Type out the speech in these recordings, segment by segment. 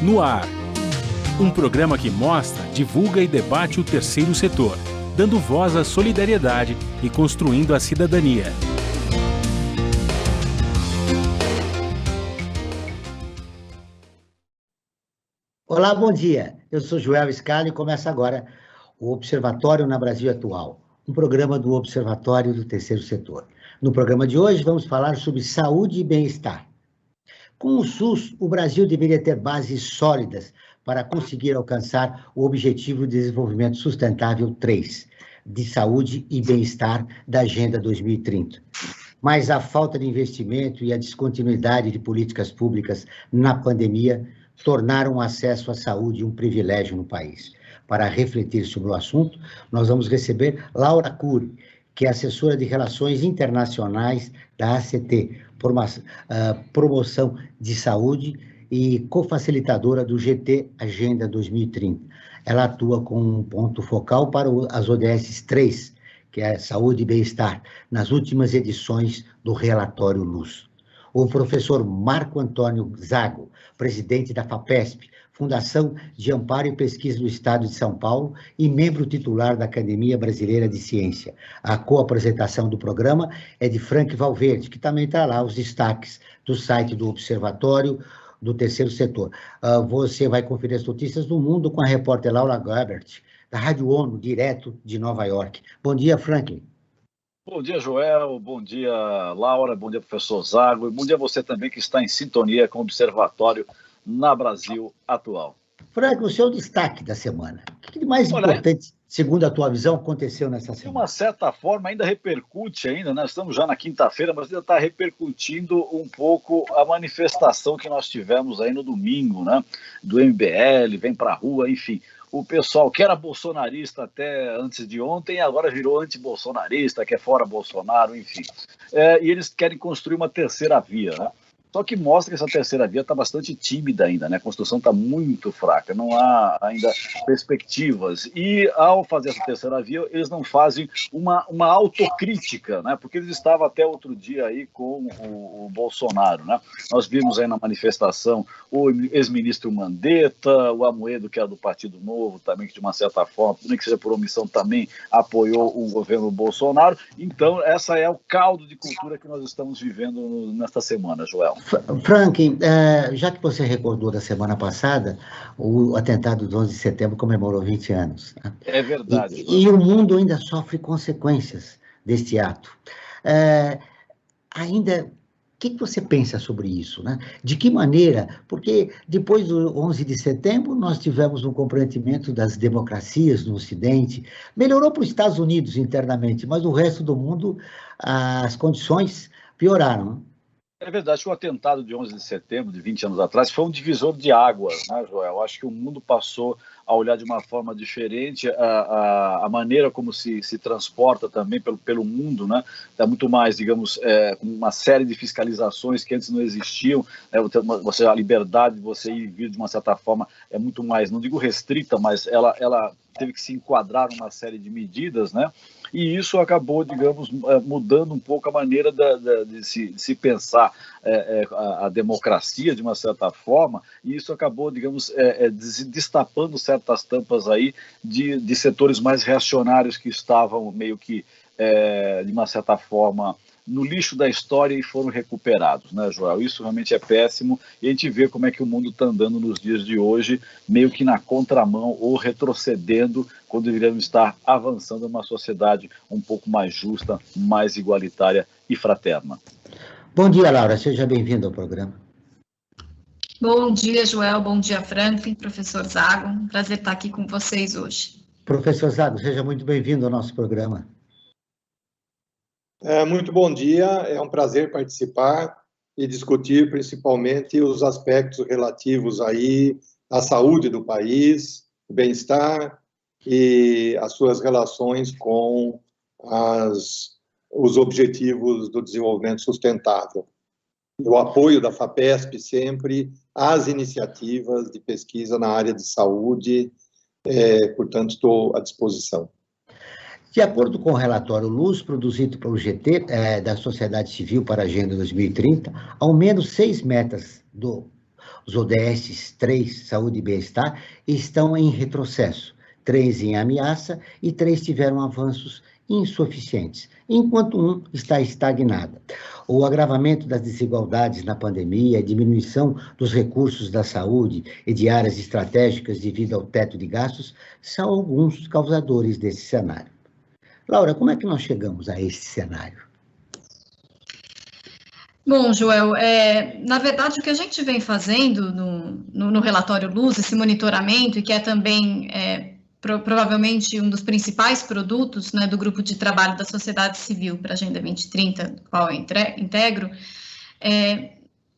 No Ar. Um programa que mostra, divulga e debate o terceiro setor, dando voz à solidariedade e construindo a cidadania. Olá, bom dia. Eu sou Joel Scali e começa agora o Observatório na Brasil Atual, um programa do Observatório do Terceiro Setor. No programa de hoje vamos falar sobre saúde e bem-estar. Com o SUS, o Brasil deveria ter bases sólidas para conseguir alcançar o Objetivo de Desenvolvimento Sustentável 3, de saúde e bem-estar da Agenda 2030. Mas a falta de investimento e a descontinuidade de políticas públicas na pandemia tornaram o acesso à saúde um privilégio no país. Para refletir sobre o assunto, nós vamos receber Laura Cury, que é assessora de Relações Internacionais da ACT, Promoção de Saúde e cofacilitadora do GT Agenda 2030. Ela atua com um ponto focal para as ODS 3, que é Saúde e Bem-Estar, nas últimas edições do relatório Luz. O professor Marco Antônio Zago, presidente da FAPESP, Fundação de Amparo e Pesquisa do Estado de São Paulo e membro titular da Academia Brasileira de Ciência. A co-apresentação do programa é de Frank Valverde, que também está lá os destaques do site do Observatório do Terceiro Setor. Você vai conferir as notícias do mundo com a repórter Laura Gabbert, da Rádio ONU, direto de Nova York. Bom dia, Franklin. Bom dia, Joel. Bom dia, Laura. Bom dia, professor Zago. E bom dia a você também que está em sintonia com o Observatório na Brasil Atual. Franklin, o seu destaque da semana. O que de mais importante, segundo a tua visão, aconteceu nessa semana? De uma certa forma, ainda repercute ainda, nós estamos já na quinta-feira, mas ainda está repercutindo um pouco a manifestação que nós tivemos aí no domingo, né? Do MBL, vem para a rua, enfim. O pessoal que era bolsonarista até antes de ontem, agora virou anti-bolsonarista, que é fora Bolsonaro, enfim. E eles querem construir uma terceira via, né? Só que mostra que essa terceira via está bastante tímida ainda, né? A construção está muito fraca, não há ainda perspectivas. E ao fazer essa terceira via, eles não fazem uma autocrítica, né? Porque eles estavam até outro dia aí com o Bolsonaro, né? Nós vimos aí na manifestação o ex-ministro Mandetta, o Amoedo, que era do Partido Novo, também, que de uma certa forma, nem que seja por omissão, também apoiou o governo Bolsonaro. Então, essa é o caldo de cultura que nós estamos vivendo nesta semana, Joel. Franklin, já que você recordou da semana passada, o atentado do 11 de setembro comemorou 20 anos. Né? É verdade. E o mundo ainda sofre consequências deste ato. O que você pensa sobre isso? Né? De que maneira? Porque depois do 11 de setembro, nós tivemos um comprometimento das democracias no Ocidente. Melhorou para os Estados Unidos internamente, mas o resto do mundo, as condições pioraram. É verdade que o atentado de 11 de setembro, de 20 anos atrás, foi um divisor de águas, né, Joel? Acho que o mundo passou a olhar de uma forma diferente a maneira como se transporta também pelo mundo, né? Dá muito mais, digamos, uma série de fiscalizações que antes não existiam, né? A liberdade de você ir e vir de uma certa forma é muito mais, não digo restrita, mas ela teve que se enquadrar numa série de medidas, né? E isso acabou, digamos, mudando um pouco a maneira de se pensar a democracia, de uma certa forma, e isso acabou, digamos, destapando certas tampas aí de setores mais reacionários que estavam meio que, de uma certa forma, no lixo da história e foram recuperados, né, Joel? Isso realmente é péssimo e a gente vê como é que o mundo está andando nos dias de hoje, meio que na contramão ou retrocedendo, quando deveríamos estar avançando em uma sociedade um pouco mais justa, mais igualitária e fraterna. Bom dia, Laura. Seja bem-vindo ao programa. Bom dia, Joel. Bom dia, Franklin, professor Zago. Um prazer estar aqui com vocês hoje. Professor Zago, seja muito bem-vindo ao nosso programa. Muito bom dia, é um prazer participar e discutir principalmente os aspectos relativos aí à saúde do país, o bem-estar e as suas relações com os objetivos do desenvolvimento sustentável. O apoio da FAPESP sempre às iniciativas de pesquisa na área de saúde, portanto, estou à disposição. De acordo com o relatório Luz, produzido pelo GT, da Sociedade Civil para a Agenda 2030, ao menos 6 metas do Os ODS 3, saúde e bem-estar, estão em retrocesso. 3 em ameaça e 3 tiveram avanços insuficientes, enquanto 1 está estagnada. O agravamento das desigualdades na pandemia, a diminuição dos recursos da saúde e de áreas estratégicas devido ao teto de gastos são alguns causadores desse cenário. Laura, como é que nós chegamos a esse cenário? Bom, Joel, na verdade, o que a gente vem fazendo no relatório Luz, esse monitoramento, e que é também provavelmente um dos principais produtos, né, do grupo de trabalho da sociedade civil para a Agenda 2030, do qual eu integro,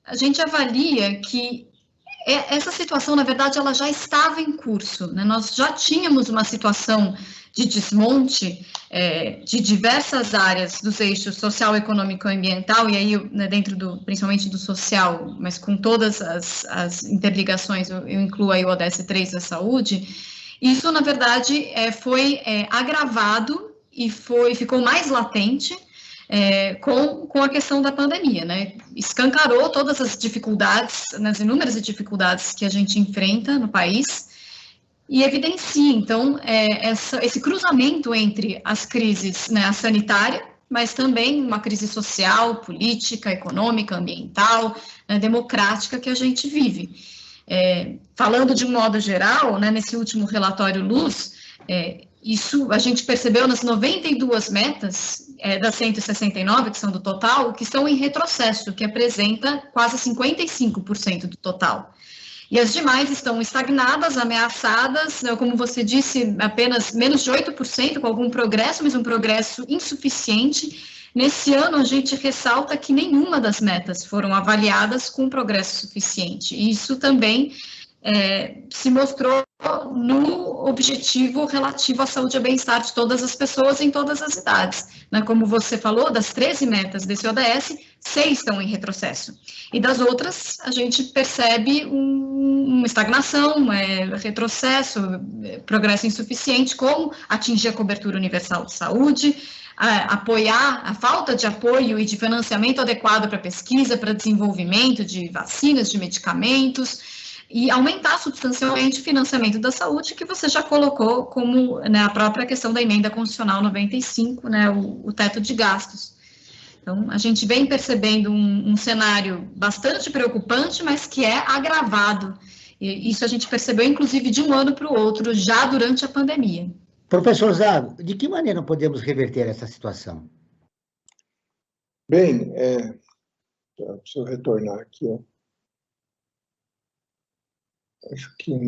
a gente avalia que essa situação, na verdade, ela já estava em curso, né? Nós já tínhamos uma situação de desmonte de diversas áreas dos eixos social, econômico e ambiental, e aí, né, dentro principalmente do social, mas com todas as interligações, eu incluo aí o ODS 3 da saúde. Isso, na verdade, foi agravado e ficou mais latente com a questão da pandemia, né? Escancarou todas as dificuldades, as inúmeras dificuldades que a gente enfrenta no país e evidencia, então, esse cruzamento entre as crises, né, a sanitária, mas também uma crise social, política, econômica, ambiental, né, democrática que a gente vive. Falando de um modo geral, né, nesse último relatório Luz, isso a gente percebeu nas 92 metas das 169, que são do total, que estão em retrocesso, que apresenta quase 55% do total. E as demais estão estagnadas, ameaçadas, né, como você disse, apenas menos de 8%, com algum progresso, mas um progresso insuficiente. Nesse ano, a gente ressalta que nenhuma das metas foram avaliadas com progresso suficiente. E isso também se mostrou no objetivo relativo à saúde e bem-estar de todas as pessoas em todas as idades. Né? Como você falou, das 13 metas desse ODS, 6 estão em retrocesso. E das outras, a gente percebe uma estagnação, retrocesso, progresso insuficiente, como atingir a cobertura universal de saúde, apoiar a falta de apoio e de financiamento adequado para pesquisa, para desenvolvimento de vacinas, de medicamentos, e aumentar substancialmente o financiamento da saúde, que você já colocou como, né, a própria questão da emenda constitucional 95, né, o teto de gastos. Então, a gente vem percebendo um cenário bastante preocupante, mas que é agravado. E isso a gente percebeu, inclusive, de um ano para o outro, já durante a pandemia. Professor Zago, de que maneira podemos reverter essa situação? Bem, preciso retornar aqui, ó. Acho que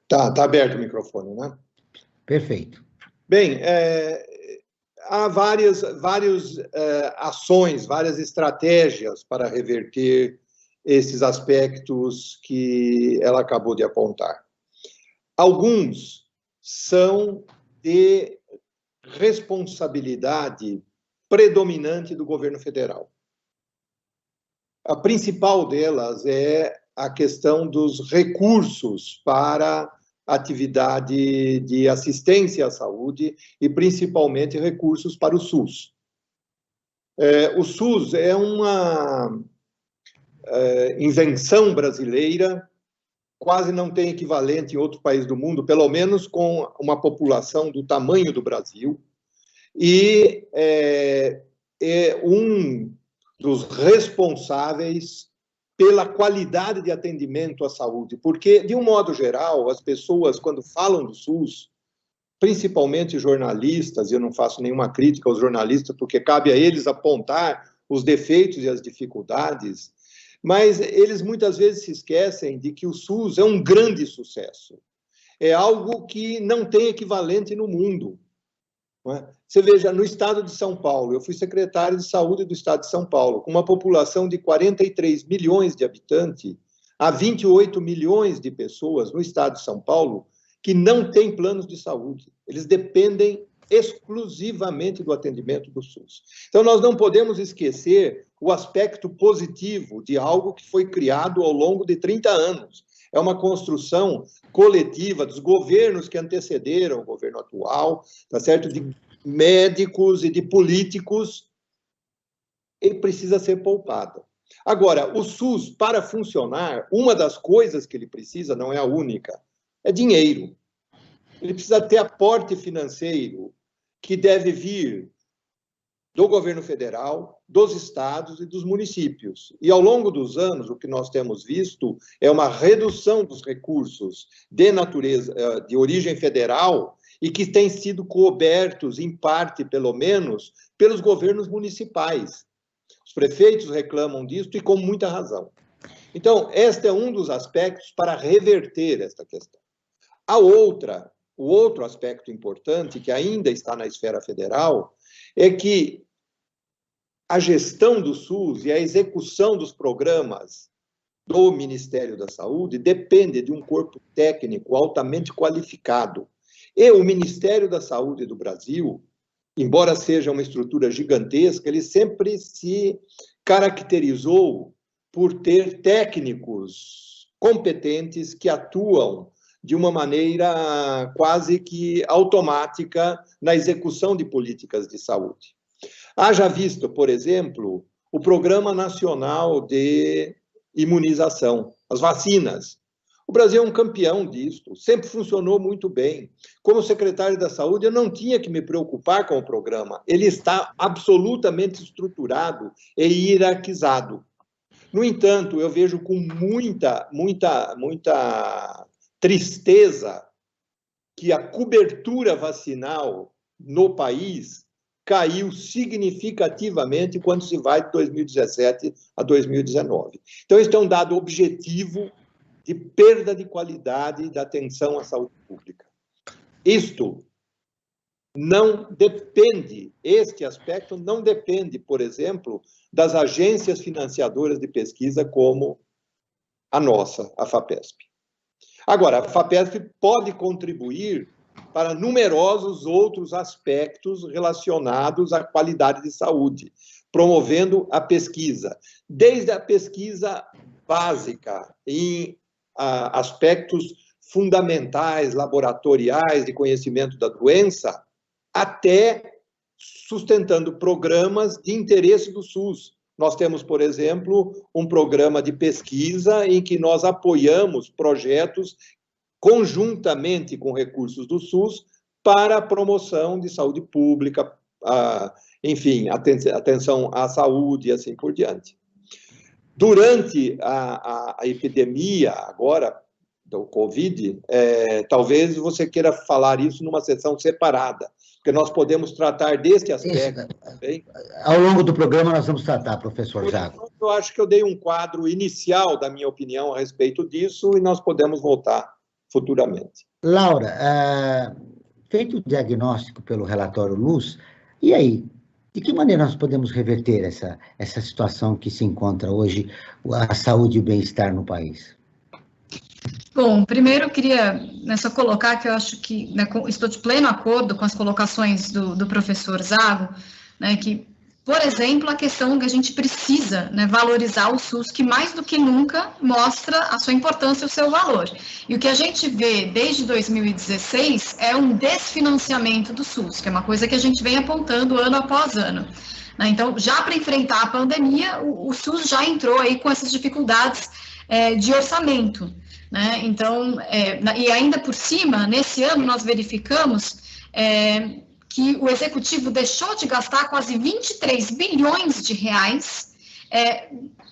tá aberto o microfone, né? Perfeito. Bem, há várias ações, várias estratégias para reverter esses aspectos que ela acabou de apontar. Alguns são de responsabilidade predominante do governo federal. A principal delas é a questão dos recursos para atividade de assistência à saúde e, principalmente, recursos para o SUS. O SUS é uma invenção brasileira, quase não tem equivalente em outro país do mundo, pelo menos com uma população do tamanho do Brasil, e é um dos responsáveis pela qualidade de atendimento à saúde, porque, de um modo geral, as pessoas, quando falam do SUS, principalmente jornalistas, e eu não faço nenhuma crítica aos jornalistas, porque cabe a eles apontar os defeitos e as dificuldades, mas eles muitas vezes se esquecem de que o SUS é um grande sucesso, é algo que não tem equivalente no mundo. Você veja, no estado de São Paulo, eu fui secretário de saúde do estado de São Paulo, com uma população de 43 milhões de habitantes, há 28 milhões de pessoas no estado de São Paulo que não têm planos de saúde. Eles dependem exclusivamente do atendimento do SUS. Então, nós não podemos esquecer o aspecto positivo de algo que foi criado ao longo de 30 anos. É uma construção coletiva dos governos que antecederam o governo atual, tá certo? De médicos e de políticos ele precisa ser poupado. Agora, o SUS, para funcionar, uma das coisas que ele precisa, não é a única, é dinheiro. Ele precisa ter aporte financeiro que deve vir do governo federal, dos estados e dos municípios. E, ao longo dos anos, o que nós temos visto é uma redução dos recursos de natureza, de origem federal, e que têm sido cobertos, em parte, pelo menos, pelos governos municipais. Os prefeitos reclamam disso e com muita razão. Então, este é um dos aspectos para reverter esta questão. O outro aspecto importante, que ainda está na esfera federal, é que a gestão do SUS e a execução dos programas do Ministério da Saúde depende de um corpo técnico altamente qualificado. E o Ministério da Saúde do Brasil, embora seja uma estrutura gigantesca, ele sempre se caracterizou por ter técnicos competentes que atuam de uma maneira quase que automática na execução de políticas de saúde. Haja visto, por exemplo, o Programa Nacional de Imunização, as vacinas. O Brasil é um campeão disso, sempre funcionou muito bem. Como secretário da Saúde, eu não tinha que me preocupar com o programa. Ele está absolutamente estruturado e hierarquizado. No entanto, eu vejo com muita tristeza que a cobertura vacinal no país caiu significativamente quando se vai de 2017 a 2019. Então, este é um dado objetivo de perda de qualidade da atenção à saúde pública. Isto não depende, este aspecto não depende, por exemplo, das agências financiadoras de pesquisa como a nossa, a FAPESP. Agora, a FAPESP pode contribuir para numerosos outros aspectos relacionados à qualidade de saúde, promovendo a pesquisa, desde a pesquisa básica em aspectos fundamentais, laboratoriais de conhecimento da doença, até sustentando programas de interesse do SUS. Nós temos, por exemplo, um programa de pesquisa em que nós apoiamos projetos conjuntamente com recursos do SUS para a promoção de saúde pública, enfim, atenção à saúde e assim por diante. Durante a epidemia agora do Covid, talvez você queira falar isso numa sessão separada, porque nós podemos tratar desse aspecto também. Ao longo do programa nós vamos tratar, professor Zago. Eu acho que eu dei um quadro inicial da minha opinião a respeito disso e nós podemos voltar futuramente. Laura, feito o diagnóstico pelo relatório Luz, e aí, de que maneira nós podemos reverter essa situação que se encontra hoje, a saúde e o bem-estar no país? Bom, primeiro eu queria só colocar que eu acho que estou de pleno acordo com as colocações do professor Zago, que, por exemplo, a questão que a gente precisa valorizar o SUS, que mais do que nunca mostra a sua importância e o seu valor. E o que a gente vê desde 2016 é um desfinanciamento do SUS, que é uma coisa que a gente vem apontando ano após ano. Então, já para enfrentar a pandemia, o SUS já entrou aí com essas dificuldades de orçamento. Então, e ainda por cima, nesse ano nós verificamos que o Executivo deixou de gastar quase 23 bilhões de reais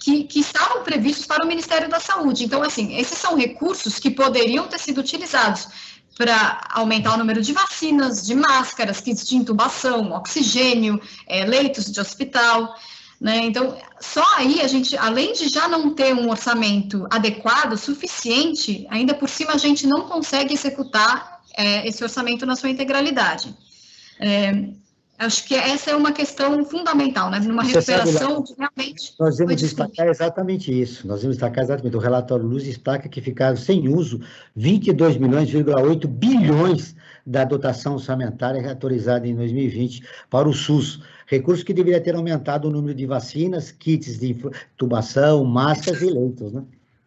que estavam previstos para o Ministério da Saúde. Então, assim, esses são recursos que poderiam ter sido utilizados para aumentar o número de vacinas, de máscaras, kits de intubação, oxigênio, leitos de hospital. Então, só aí a gente, além de já não ter um orçamento adequado, suficiente, ainda por cima a gente não consegue executar esse orçamento na sua integralidade. Acho que essa é uma questão fundamental, numa recuperação de realmente... Nós vamos destacar exatamente isso, o relatório Luz destaca que ficaram sem uso 22,8 bilhões da dotação orçamentária reautorizada em 2020 para o SUS, recursos que deveria ter aumentado o número de vacinas, kits de intubação, máscaras e leitos,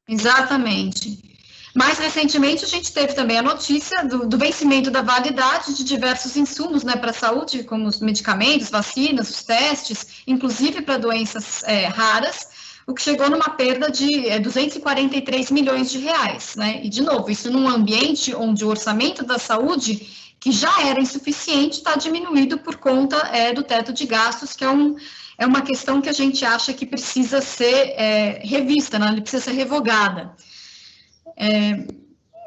Exatamente. Mais recentemente, a gente teve também a notícia do vencimento da validade de diversos insumos, né, para a saúde, como os medicamentos, vacinas, os testes, inclusive para doenças raras, o que chegou numa perda de 243 milhões de reais, né? E, de novo, isso num ambiente onde o orçamento da saúde, que já era insuficiente, está diminuído por conta do teto de gastos, que é uma questão que a gente acha que precisa ser revista, né? Ele precisa ser revogada.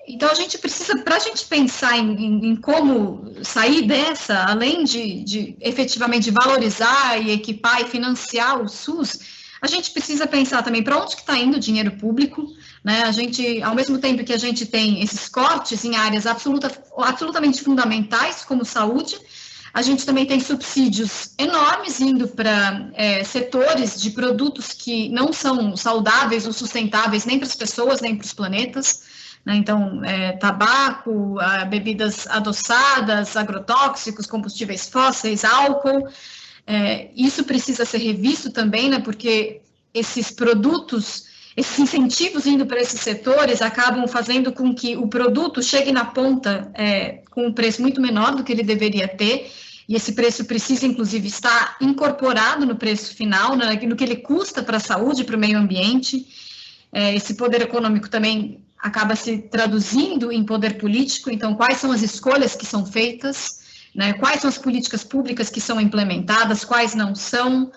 Então, a gente precisa, para a gente pensar em como sair dessa, além de efetivamente valorizar e equipar e financiar o SUS, a gente precisa pensar também para onde que está indo o dinheiro público, né? A gente, ao mesmo tempo que a gente tem esses cortes em áreas absolutamente fundamentais, como saúde, a gente também tem subsídios enormes indo para setores de produtos que não são saudáveis ou sustentáveis nem para as pessoas, nem para os planetas, né? Então, tabaco, bebidas adoçadas, agrotóxicos, combustíveis fósseis, álcool. Isso precisa ser revisto também, né? Porque esses produtos, esses incentivos indo para esses setores acabam fazendo com que o produto chegue na ponta com um preço muito menor do que ele deveria ter, e esse preço precisa, inclusive, estar incorporado no preço final, né, no que ele custa para a saúde, para o meio ambiente. Esse poder econômico também acaba se traduzindo em poder político, então, quais são as escolhas que são feitas, né, quais são as políticas públicas que são implementadas, quais não são,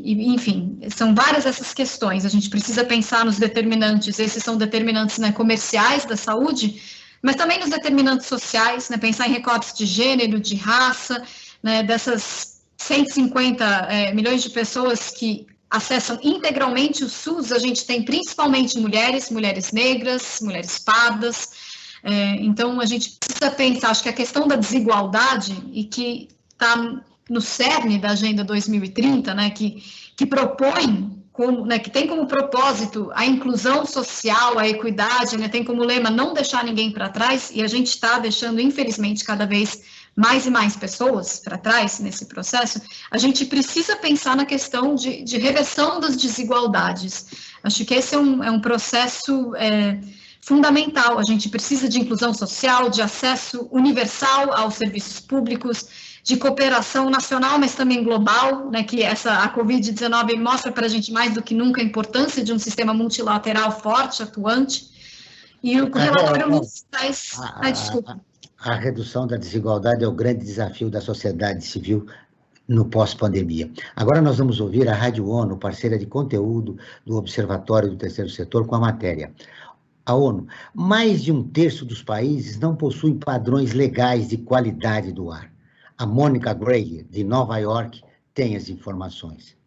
enfim, são várias essas questões. A gente precisa pensar nos determinantes, esses são determinantes, né, comerciais da saúde, mas também nos determinantes sociais, né, pensar em recortes de gênero, de raça, né, dessas 150 milhões de pessoas que acessam integralmente o SUS, a gente tem principalmente mulheres negras, mulheres pardas. Então, a gente precisa pensar, acho que a questão da desigualdade, e que está no cerne da Agenda 2030, né, que propõe, que tem como propósito a inclusão social, a equidade, né, tem como lema não deixar ninguém para trás, e a gente está deixando, infelizmente, cada vez mais e mais pessoas para trás nesse processo. A gente precisa pensar na questão de reversão das desigualdades. Acho que esse é um processo fundamental. A gente precisa de inclusão social, de acesso universal aos serviços públicos, de cooperação nacional, mas também global, né, que a Covid-19 mostra para a gente mais do que nunca a importância de um sistema multilateral forte, atuante, e o relatório nos traz... desculpa. A redução da desigualdade é o grande desafio da sociedade civil no pós-pandemia. Agora nós vamos ouvir a Rádio ONU, parceira de conteúdo do Observatório do Terceiro Setor, com a matéria. A ONU, mais de 1/3 dos países não possuem padrões legais de qualidade do ar. A Monica Gray, de Nova York, tem as informações.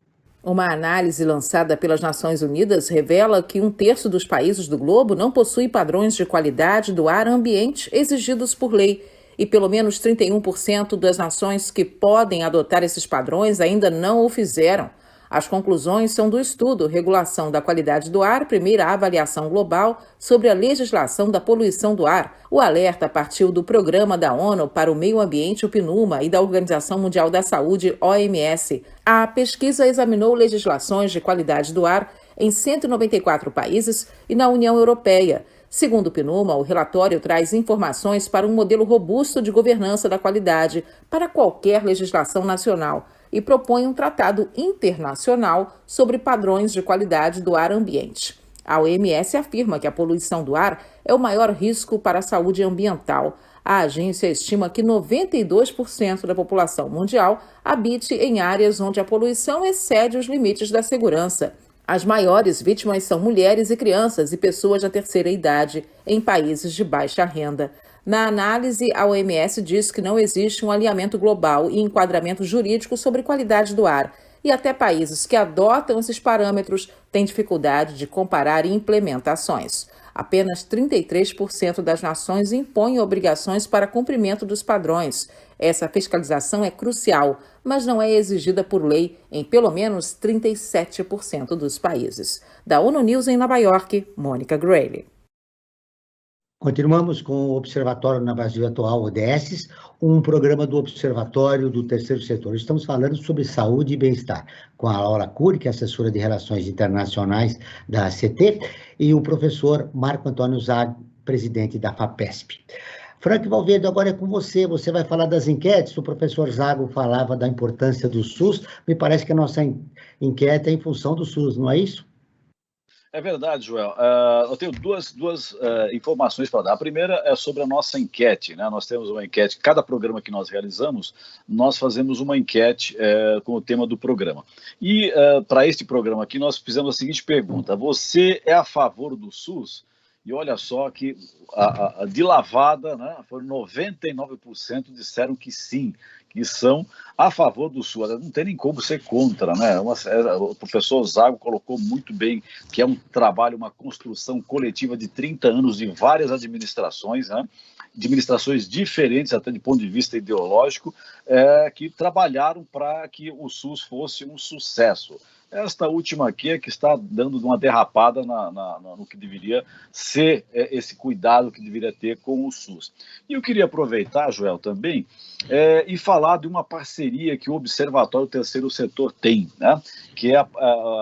Uma análise lançada pelas Nações Unidas revela que 1/3 dos países do globo não possui padrões de qualidade do ar ambiente exigidos por lei, e pelo menos 31% das nações que podem adotar esses padrões ainda não o fizeram. As conclusões são do estudo Regulação da Qualidade do Ar, primeira avaliação global sobre a legislação da poluição do ar. O alerta partiu do Programa da ONU para o Meio Ambiente, o PNUMA, e da Organização Mundial da Saúde, OMS. A pesquisa examinou legislações de qualidade do ar em 194 países e na União Europeia. Segundo o PNUMA, o relatório traz informações para um modelo robusto de governança da qualidade para qualquer legislação nacional e propõe um tratado internacional sobre padrões de qualidade do ar ambiente. A OMS afirma que a poluição do ar é o maior risco para a saúde ambiental. A agência estima que 92% da população mundial habite em áreas onde a poluição excede os limites da segurança. As maiores vítimas são mulheres e crianças e pessoas da terceira idade em países de baixa renda. Na análise, a OMS diz que não existe um alinhamento global e enquadramento jurídico sobre qualidade do ar, e até países que adotam esses parâmetros têm dificuldade de comparar implementações. Apenas 33% das nações impõem obrigações para cumprimento dos padrões. Essa fiscalização é crucial, mas não é exigida por lei em pelo menos 37% dos países. Da ONU News em Nova York, Monica Gray. Continuamos com o Observatório na Brasil Atual, ODS, um programa do Observatório do Terceiro Setor. Estamos falando sobre saúde e bem-estar, com a Laura Cury, que é assessora de Relações Internacionais da ACT, e o professor Marco Antônio Zago, presidente da FAPESP. Frank Valverde, agora é com você. Você vai falar das enquetes. O professor Zago falava da importância do SUS. Me parece que a nossa enquete é em função do SUS, não é isso? É verdade, Joel. Eu tenho duas informações para dar. A primeira é sobre a nossa enquete, né? Nós temos uma enquete, cada programa que nós realizamos, nós fazemos uma enquete com o tema do programa. E para este programa aqui, nós fizemos a seguinte pergunta: você é a favor do SUS? E olha só que de lavada, né, foram 99% disseram que sim, que são a favor do SUS. Não tem nem como ser contra, né? O professor Zago colocou muito bem que é um trabalho, uma construção coletiva de 30 anos de várias administrações, né? Administrações diferentes, até de ponto de vista ideológico, que trabalharam para que o SUS fosse um sucesso. Esta última aqui é que está dando uma derrapada no que deveria ser esse cuidado que deveria ter com o SUS. E eu queria aproveitar, Joel, também, e falar de uma parceria que o Observatório Terceiro Setor tem, né? Que é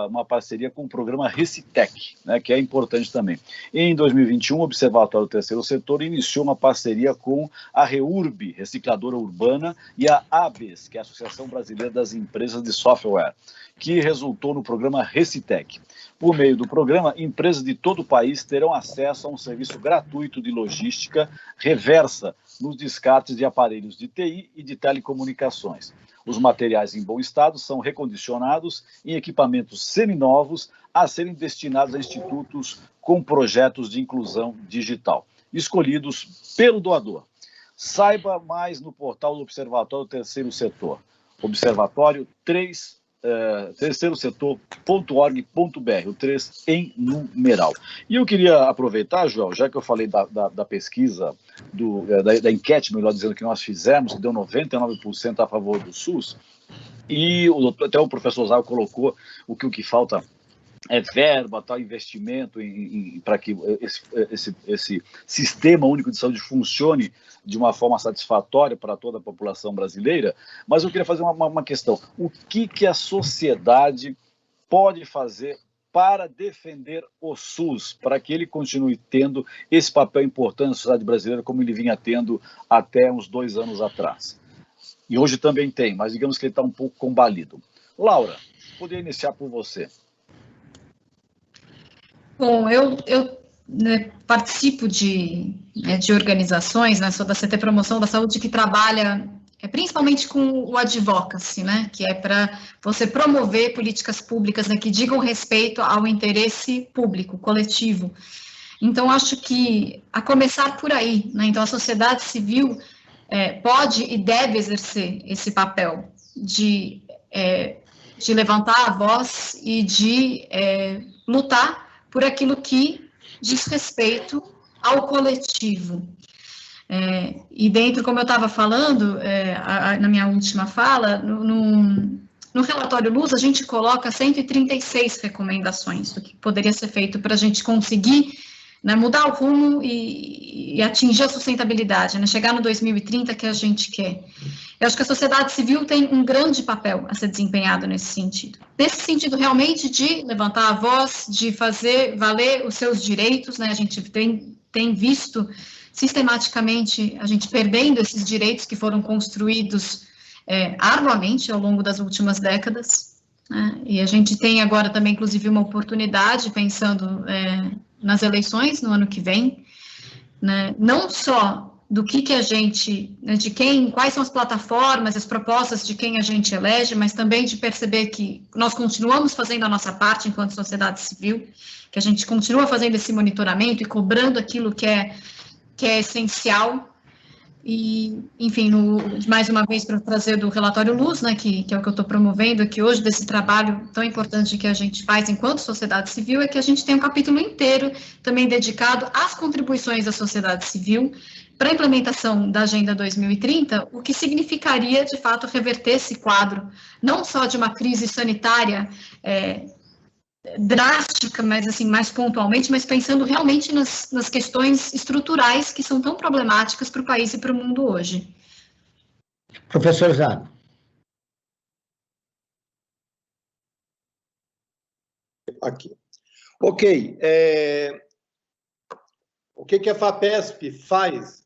uma parceria com o programa Recitec, né? Que é importante também. Em 2021, o Observatório Terceiro Setor iniciou uma parceria com a REURB, Recicladora Urbana, e a ABES, que é a Associação Brasileira das Empresas de Software, que resultou no programa Recitec. Por meio do programa, empresas de todo o país terão acesso a um serviço gratuito de logística reversa nos descartes de aparelhos de TI e de telecomunicações. Os materiais em bom estado são recondicionados em equipamentos seminovos a serem destinados a institutos com projetos de inclusão digital, escolhidos pelo doador. Saiba mais no portal do Observatório Terceiro Setor, observatório terceirosetor.org.br, o 3 em numeral. E eu queria aproveitar, Joel, já que eu falei da pesquisa, da enquete, melhor dizendo, que nós fizemos, que deu 99% a favor do SUS, e até o professor Zago colocou o que falta é verba, tal, investimento para que esse sistema único de saúde funcione de uma forma satisfatória para toda a população brasileira. Mas eu queria fazer uma questão: o que a sociedade pode fazer para defender o SUS, para que ele continue tendo esse papel importante na sociedade brasileira, como ele vinha tendo até uns 2 anos atrás? E hoje também tem, mas digamos que ele está um pouco combalido. Laura, poderia iniciar por você. Bom, eu participo de organizações, né, sou da CT Promoção da Saúde, que trabalha principalmente com o advocacy, né, que é para você promover políticas públicas, né, que digam respeito ao interesse público, coletivo. Então, acho que, a começar por aí, né, então a sociedade civil pode e deve exercer esse papel de levantar a voz e de lutar por aquilo que diz respeito ao coletivo. E dentro, como eu estava falando, na minha última fala, no relatório Luz, a gente coloca 136 recomendações do que poderia ser feito para a gente conseguir, né, mudar o rumo e atingir a sustentabilidade, né, chegar no 2030 que a gente quer. Eu acho que a sociedade civil tem um grande papel a ser desempenhado nesse sentido. Nesse sentido, realmente, de levantar a voz, de fazer valer os seus direitos, né? A gente tem visto sistematicamente a gente perdendo esses direitos que foram construídos arduamente ao longo das últimas décadas, né? E a gente tem agora também, inclusive, uma oportunidade, pensando nas eleições no ano que vem, né? Não só do que a gente, né, quais são as plataformas, as propostas de quem a gente elege, mas também de perceber que nós continuamos fazendo a nossa parte enquanto sociedade civil, que a gente continua fazendo esse monitoramento e cobrando aquilo que é essencial. E, enfim, mais uma vez, para trazer do relatório Luz, né, que é o que eu estou promovendo aqui hoje, desse trabalho tão importante que a gente faz enquanto sociedade civil, é que a gente tem um capítulo inteiro também dedicado às contribuições da sociedade civil para a implementação da Agenda 2030, o que significaria, de fato, reverter esse quadro, não só de uma crise sanitária drástica, mas assim, mais pontualmente, mas pensando realmente nas questões estruturais que são tão problemáticas para o país e para o mundo hoje. Professor Zago. Aqui. Ok. O que a FAPESP faz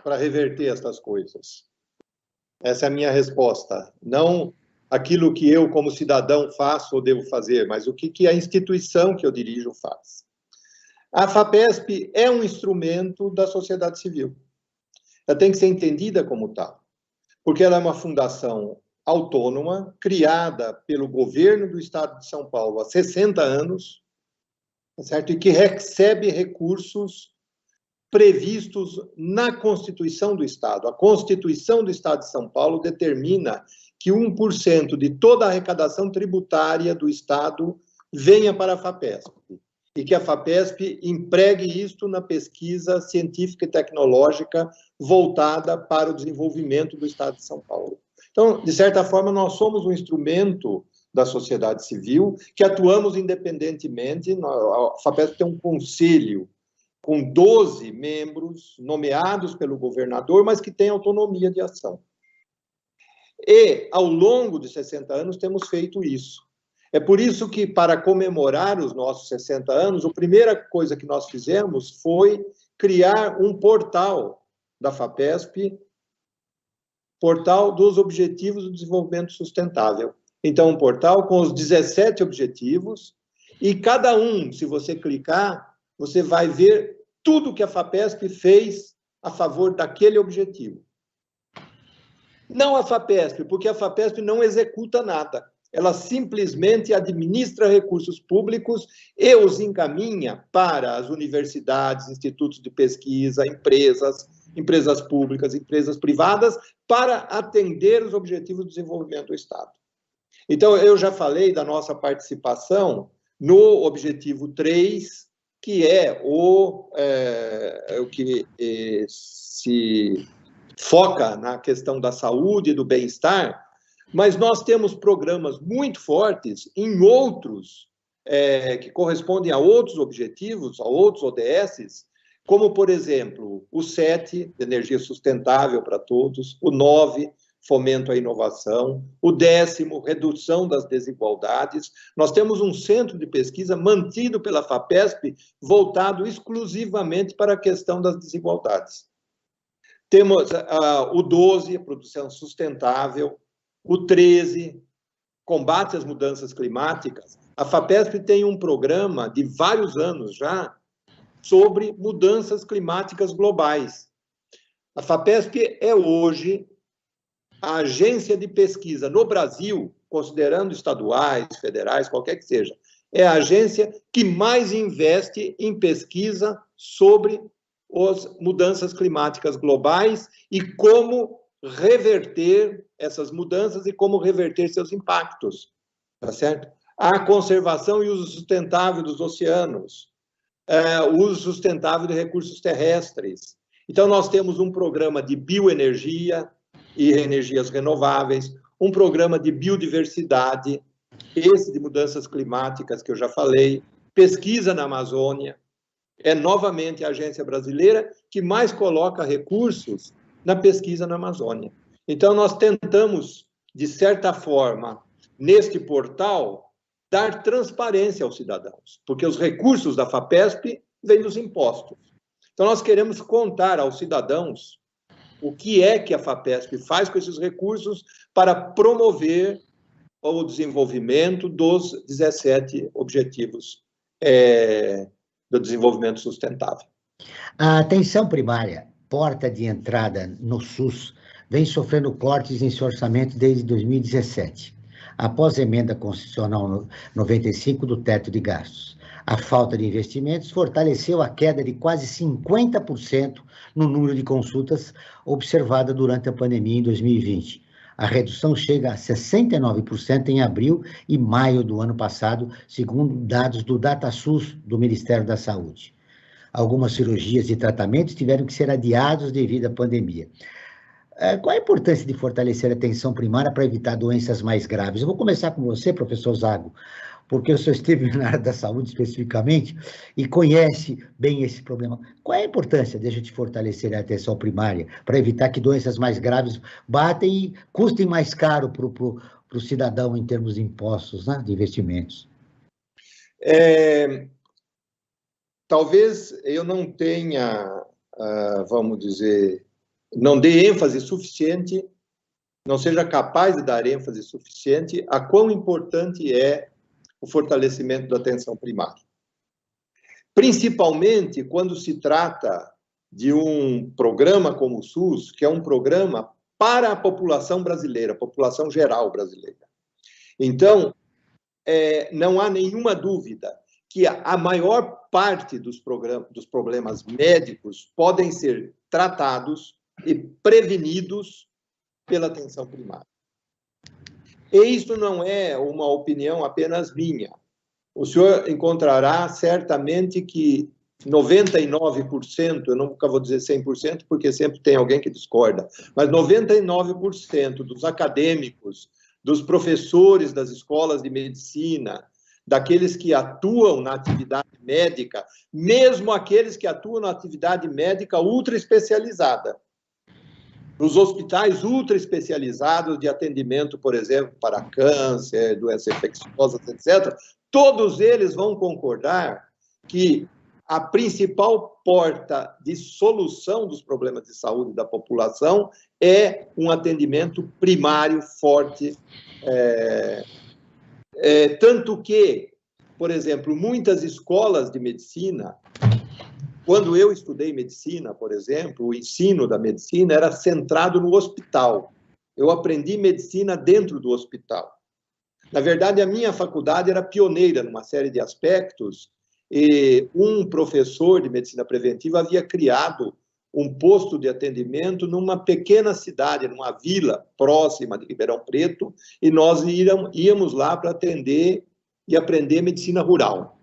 para reverter essas coisas? Essa é a minha resposta. Não aquilo que eu, como cidadão, faço ou devo fazer, mas o que a instituição que eu dirijo faz. A FAPESP é um instrumento da sociedade civil. Ela tem que ser entendida como tal, porque ela é uma fundação autônoma, criada pelo governo do Estado de São Paulo há 60 anos, certo? E que recebe recursos previstos na Constituição do Estado. A Constituição do Estado de São Paulo determina que 1% de toda a arrecadação tributária do Estado venha para a FAPESP, e que a FAPESP empregue isto na pesquisa científica e tecnológica voltada para o desenvolvimento do Estado de São Paulo. Então, de certa forma, nós somos um instrumento da sociedade civil que atuamos independentemente. A FAPESP tem um conselho com 12 membros nomeados pelo governador, mas que tem autonomia de ação. E, ao longo de 60 anos, temos feito isso. É por isso que, para comemorar os nossos 60 anos, a primeira coisa que nós fizemos foi criar um portal da FAPESP, portal dos Objetivos do Desenvolvimento Sustentável. Então, um portal com os 17 objetivos, e cada um, se você clicar, você vai ver tudo que a FAPESP fez a favor daquele objetivo. Não a FAPESP, porque a FAPESP não executa nada. Ela simplesmente administra recursos públicos e os encaminha para as universidades, institutos de pesquisa, empresas públicas, empresas privadas, para atender os objetivos de desenvolvimento do Estado. Então, eu já falei da nossa participação no objetivo 3, que é o que se foca na questão da saúde e do bem-estar, mas nós temos programas muito fortes em outros, que correspondem a outros objetivos, a outros ODSs, como, por exemplo, o 7, energia sustentável para todos, o 9, fomento à inovação, o 10º, redução das desigualdades. Nós temos um centro de pesquisa mantido pela FAPESP, voltado exclusivamente para a questão das desigualdades. Temos o 12, produção sustentável, o 13, combate às mudanças climáticas. A FAPESP tem um programa de vários anos já sobre mudanças climáticas globais. A FAPESP é hoje a agência de pesquisa no Brasil, considerando estaduais, federais, qualquer que seja, é a agência que mais investe em pesquisa sobre as mudanças climáticas globais e como reverter essas mudanças e como reverter seus impactos, tá certo? A conservação e uso sustentável dos oceanos, o uso sustentável de recursos terrestres. Então, nós temos um programa de bioenergia e energias renováveis, um programa de biodiversidade, esse de mudanças climáticas que eu já falei, pesquisa na Amazônia. É novamente a agência brasileira que mais coloca recursos na pesquisa na Amazônia. Então, nós tentamos, de certa forma, neste portal, dar transparência aos cidadãos, porque os recursos da FAPESP vêm dos impostos. Então, nós queremos contar aos cidadãos o que é que a FAPESP faz com esses recursos para promover o desenvolvimento dos 17 objetivos do desenvolvimento sustentável. A atenção primária, porta de entrada no SUS, vem sofrendo cortes em seu orçamento desde 2017, após a emenda constitucional 95 do teto de gastos. A falta de investimentos fortaleceu a queda de quase 50% no número de consultas observada durante a pandemia em 2020. A redução chega a 69% em abril e maio do ano passado, segundo dados do DataSUS do Ministério da Saúde. Algumas cirurgias e tratamentos tiveram que ser adiados devido à pandemia. Qual a importância de fortalecer a atenção primária para evitar doenças mais graves? Eu vou começar com você, professor Zago. porque o senhor esteve na área da saúde especificamente e conhece bem esse problema. Qual é a importância de a gente fortalecer a atenção primária para evitar que doenças mais graves batem e custem mais caro para o cidadão em termos de impostos, né, de investimentos? Talvez eu não tenha, vamos dizer, não dê ênfase suficiente, não seja capaz de dar ênfase suficiente a quão importante é o fortalecimento da atenção primária. Principalmente quando se trata de um programa como o SUS, que é um programa para a população brasileira, a população geral brasileira. Então, não há nenhuma dúvida que a maior parte dos problemas médicos podem ser tratados e prevenidos pela atenção primária. E isso não é uma opinião apenas minha. O senhor encontrará certamente que 99%, eu nunca vou dizer 100%, porque sempre tem alguém que discorda, mas 99% dos acadêmicos, dos professores das escolas de medicina, daqueles que atuam na atividade médica, mesmo aqueles que atuam na atividade médica ultra especializada, nos hospitais ultra especializados de atendimento, por exemplo, para câncer, doenças infecciosas, etc., todos eles vão concordar que a principal porta de solução dos problemas de saúde da população é um atendimento primário forte. Tanto que, por exemplo, muitas escolas de medicina, quando eu estudei medicina, por exemplo, o ensino da medicina era centrado no hospital. Eu aprendi medicina dentro do hospital. Na verdade, a minha faculdade era pioneira numa série de aspectos, e um professor de medicina preventiva havia criado um posto de atendimento numa pequena cidade, numa vila próxima de Ribeirão Preto, e nós íamos lá para atender e aprender medicina rural.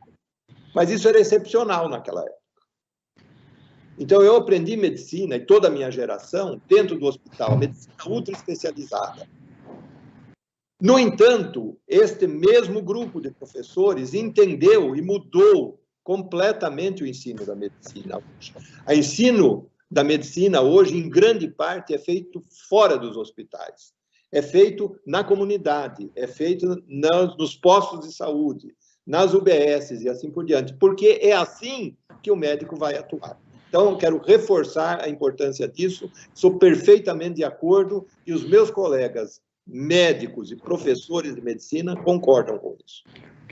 Mas isso era excepcional naquela época. Então, eu aprendi medicina, e toda a minha geração, dentro do hospital, medicina ultra especializada. No entanto, este mesmo grupo de professores entendeu e mudou completamente o ensino da medicina hoje. O ensino da medicina hoje, em grande parte, é feito fora dos hospitais. É feito na comunidade, é feito nos postos de saúde, nas UBSs e assim por diante, porque é assim que o médico vai atuar. Então, eu quero reforçar a importância disso, sou perfeitamente de acordo e os meus colegas médicos e professores de medicina concordam com isso.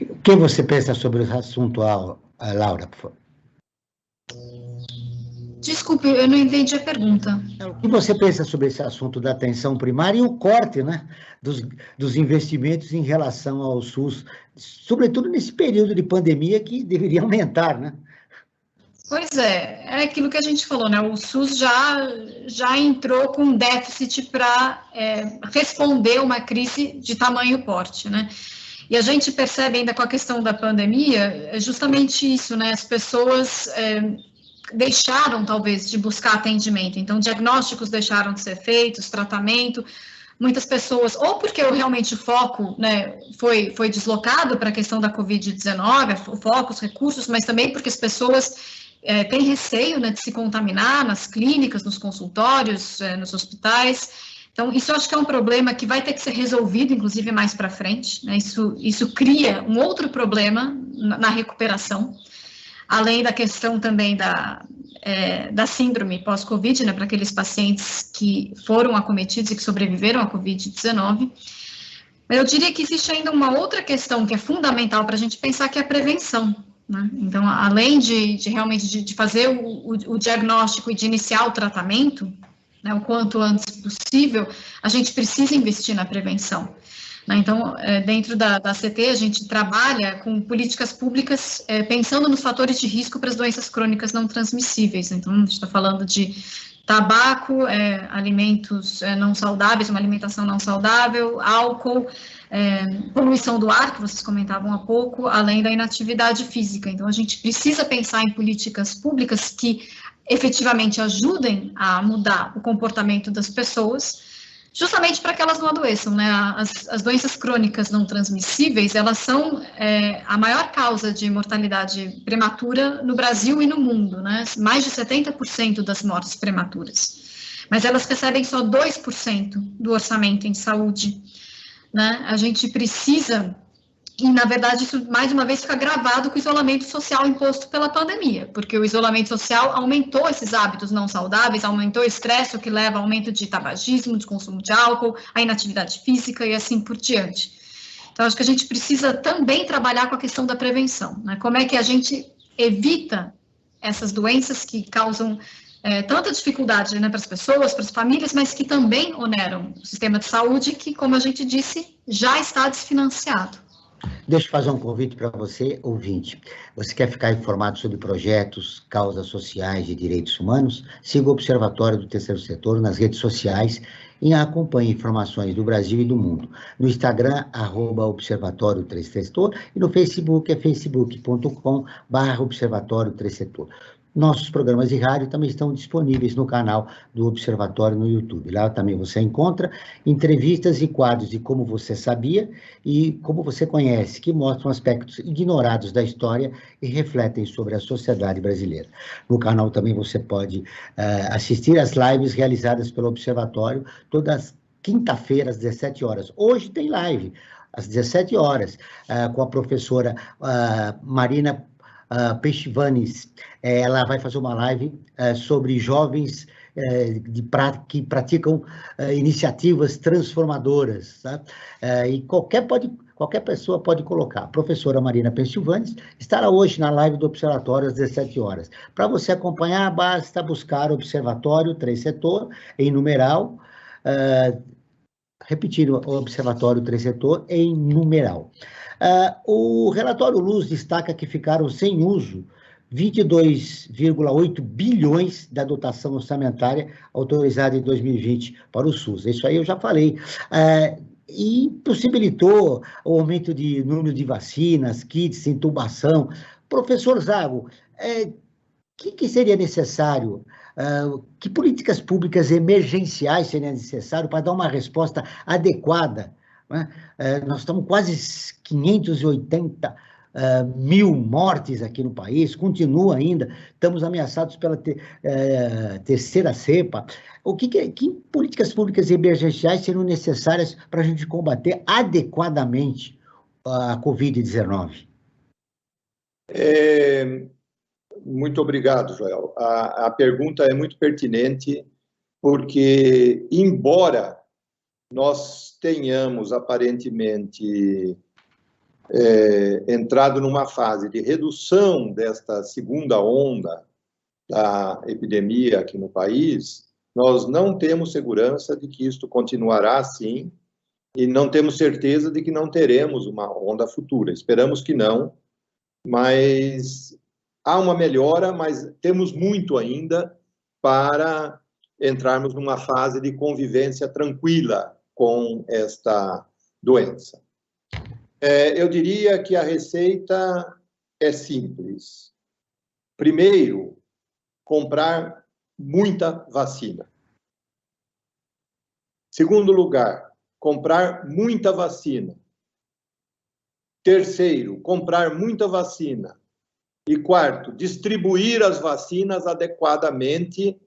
O que você pensa sobre esse assunto, Laura, por favor? Desculpe, eu não entendi a pergunta. O que você pensa sobre esse assunto da atenção primária e o corte, né, dos investimentos em relação ao SUS, sobretudo nesse período de pandemia que deveria aumentar, né? Pois é aquilo que a gente falou, né? O SUS já entrou com déficit para responder uma crise de tamanho porte, né? E a gente percebe ainda com a questão da pandemia, é justamente isso, né? As pessoas deixaram, talvez, de buscar atendimento. Então, diagnósticos deixaram de ser feitos, tratamento. Muitas pessoas, ou porque realmente o foco, né, foi deslocado para a questão da Covid-19, o foco, os recursos, mas também porque as pessoas têm receio, né, de se contaminar nas clínicas, nos consultórios, nos hospitais. Então, isso eu acho que é um problema que vai ter que ser resolvido, inclusive, mais para frente, né? Isso cria um outro problema na recuperação, além da questão também da síndrome pós-Covid, né, para aqueles pacientes que foram acometidos e que sobreviveram à Covid-19. Mas eu diria que existe ainda uma outra questão que é fundamental para a gente pensar, que é a prevenção, né? Então, além de realmente de fazer o diagnóstico e de iniciar o tratamento, né, o quanto antes possível, a gente precisa investir na prevenção. Então, dentro da CT, a gente trabalha com políticas públicas pensando nos fatores de risco para as doenças crônicas não transmissíveis. Então, a gente está falando de tabaco, alimentos não saudáveis, uma alimentação não saudável, álcool, poluição do ar, que vocês comentavam há pouco, além da inatividade física. Então, a gente precisa pensar em políticas públicas que efetivamente ajudem a mudar o comportamento das pessoas, justamente para que elas não adoeçam, né? As doenças crônicas não transmissíveis, elas são a maior causa de mortalidade prematura no Brasil e no mundo, né? Mais de 70% das mortes prematuras. Mas elas recebem só 2% do orçamento em saúde, né? A gente precisa... E, na verdade, isso, mais uma vez, fica gravado com o isolamento social imposto pela pandemia, porque o isolamento social aumentou esses hábitos não saudáveis, aumentou o estresse, o que leva ao aumento de tabagismo, de consumo de álcool, a inatividade física e assim por diante. Então, acho que a gente precisa também trabalhar com a questão da prevenção, né? Como é que a gente evita essas doenças que causam tanta dificuldade, né, para as pessoas, para as famílias, mas que também oneram o sistema de saúde, que, como a gente disse, já está desfinanciado. Deixa eu fazer um convite para você, ouvinte. Você quer ficar informado sobre projetos, causas sociais e direitos humanos? Siga o Observatório do Terceiro Setor nas redes sociais e acompanhe informações do Brasil e do mundo. No Instagram, @Observatório Terceiro Setor, e no Facebook é facebook.com/Observatório Terceiro Setor. Nossos programas de rádio também estão disponíveis no canal do Observatório no YouTube. Lá também você encontra entrevistas e quadros de Como Você Sabia e Como Você Conhece, que mostram aspectos ignorados da história e refletem sobre a sociedade brasileira. No canal também você pode assistir às lives realizadas pelo Observatório todas quinta-feiras, às 17 horas. Hoje tem live, às 17 horas, com a professora Marina Pescivanes. Ela vai fazer uma live sobre jovens que praticam iniciativas transformadoras, tá? E qualquer pessoa pode colocar. A professora Marina Pescivanes estará hoje na live do Observatório às 17 horas. Para você acompanhar, basta buscar Observatório Terceiro Setor em numeral, repetindo, o Observatório Terceiro Setor em numeral. O relatório Luz destaca que ficaram sem uso 22,8 bilhões da dotação orçamentária autorizada em 2020 para o SUS. Isso aí eu já falei. E possibilitou o aumento de número de vacinas, kits, intubação. Professor Zago, que seria necessário? Que políticas públicas emergenciais seriam necessárias para dar uma resposta adequada? Né? Nós estamos quase 580 mil mortes aqui no país, continua ainda, estamos ameaçados pela terceira cepa. Que políticas públicas emergenciais seriam necessárias para a gente combater adequadamente a Covid-19? Muito obrigado, Joel. A pergunta é muito pertinente, porque, embora nós tenhamos, aparentemente, entrado numa fase de redução desta segunda onda da epidemia aqui no país, nós não temos segurança de que isto continuará assim e não temos certeza de que não teremos uma onda futura. Esperamos que não, mas há uma melhora, mas temos muito ainda para entrarmos numa fase de convivência tranquila com esta doença. Eu diria que a receita é simples. Primeiro, comprar muita vacina. Segundo lugar, comprar muita vacina. Terceiro, comprar muita vacina. E quarto, distribuir as vacinas adequadamente,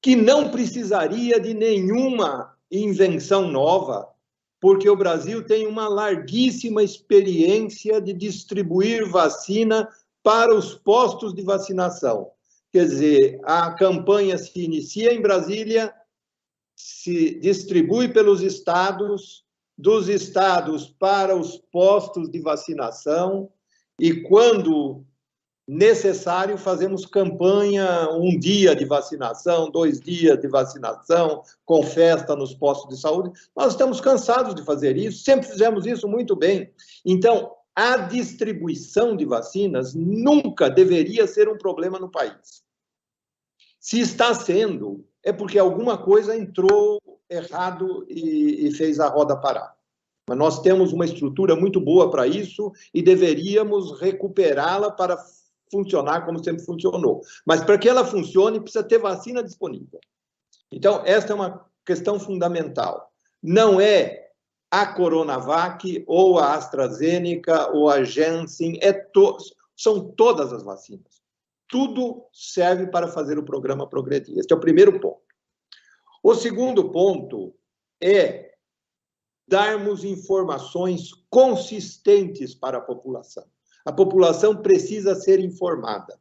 que não precisaria de nenhuma invenção nova, porque o Brasil tem uma larguíssima experiência de distribuir vacina para os postos de vacinação. Quer dizer, a campanha se inicia em Brasília, se distribui pelos estados, dos estados para os postos de vacinação, e quando necessário, fazemos campanha, 1 dia de vacinação, 2 dias de vacinação, com festa nos postos de saúde. Nós estamos cansados de fazer isso, sempre fizemos isso muito bem. Então, a distribuição de vacinas nunca deveria ser um problema no país. Se está sendo, é porque alguma coisa entrou errado e fez a roda parar. Mas nós temos uma estrutura muito boa para isso e deveríamos recuperá-la para funcionar como sempre funcionou. Mas para que ela funcione, precisa ter vacina disponível. Então, esta é uma questão fundamental, não é a Coronavac ou a AstraZeneca ou a Janssen, são todas as vacinas. Tudo serve para fazer o programa progredir. Este é o primeiro ponto. O segundo ponto é darmos informações consistentes para a população. A população precisa ser informada.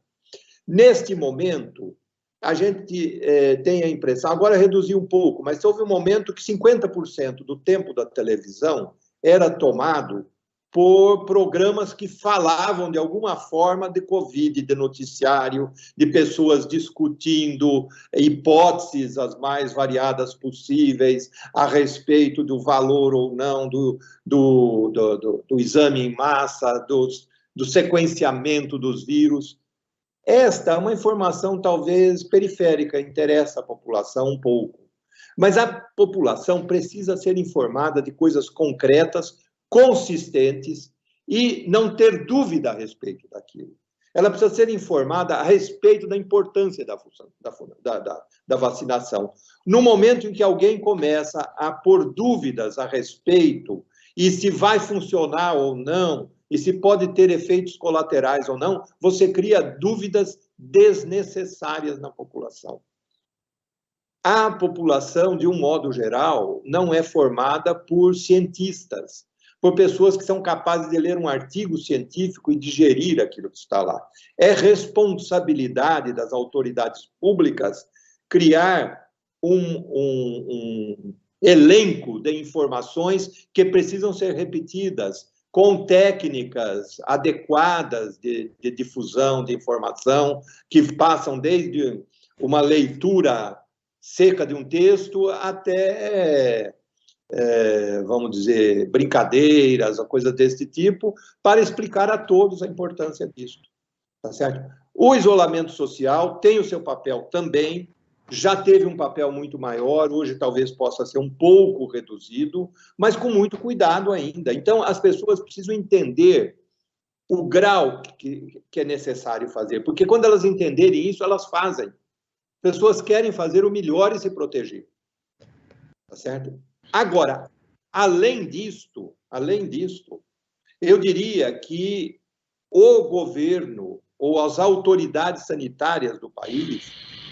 Neste momento, a gente tem a impressão, agora reduziu um pouco, mas houve um momento que 50% do tempo da televisão era tomado por programas que falavam de alguma forma de Covid, de noticiário, de pessoas discutindo hipóteses as mais variadas possíveis a respeito do valor ou não do exame em massa, do sequenciamento dos vírus. Esta é uma informação talvez periférica, interessa a população um pouco. Mas a população precisa ser informada de coisas concretas, consistentes e não ter dúvida a respeito daquilo. Ela precisa ser informada a respeito da importância da vacinação. No momento em que alguém começa a pôr dúvidas a respeito e se vai funcionar ou não, e se pode ter efeitos colaterais ou não, você cria dúvidas desnecessárias na população. A população, de um modo geral, não é formada por cientistas, por pessoas que são capazes de ler um artigo científico e digerir aquilo que está lá. É responsabilidade das autoridades públicas criar um elenco de informações que precisam ser repetidas, com técnicas adequadas de difusão de informação, que passam desde uma leitura seca de um texto até, vamos dizer, brincadeiras, ou coisas desse tipo, para explicar a todos a importância disso. Tá certo? O isolamento social tem o seu papel também, já teve um papel muito maior, hoje talvez possa ser um pouco reduzido, mas com muito cuidado ainda. Então, as pessoas precisam entender o grau que é necessário fazer, porque quando elas entenderem isso, elas fazem. Pessoas querem fazer o melhor e se proteger. Tá certo? Agora, além disto, eu diria que o governo ou as autoridades sanitárias do país